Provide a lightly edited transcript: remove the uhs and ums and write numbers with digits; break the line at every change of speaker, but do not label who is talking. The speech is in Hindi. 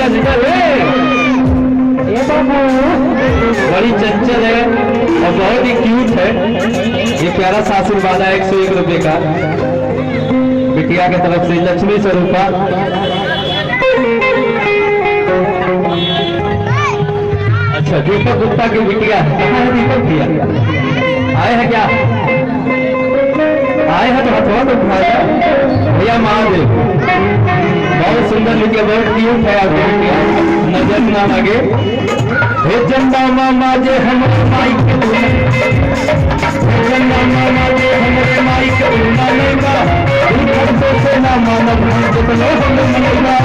आजकल ये बाबू बड़ी चंचल है और बहुत ही क्यूट है। ये प्यारा सा आशीर्वाद है 101 रुपए का बिटिया की तरफ से लक्ष्मी स्वरूपा। अच्छा दीपक गुप्ता की बिटिया है। दीपक भैया आए हैं क्या? आए हैं तो हथवा तो उठाया भैया। महादेव बहुत सुंदर बिटिया, बहुत क्यूट है आपकी बिटिया। नजर ना लगे हे चंदा मामा जे हमारे माई के चंदा मामा जे हमारे माई के उन्ना नहीं बा से ना मानव जितना हम मनेगा।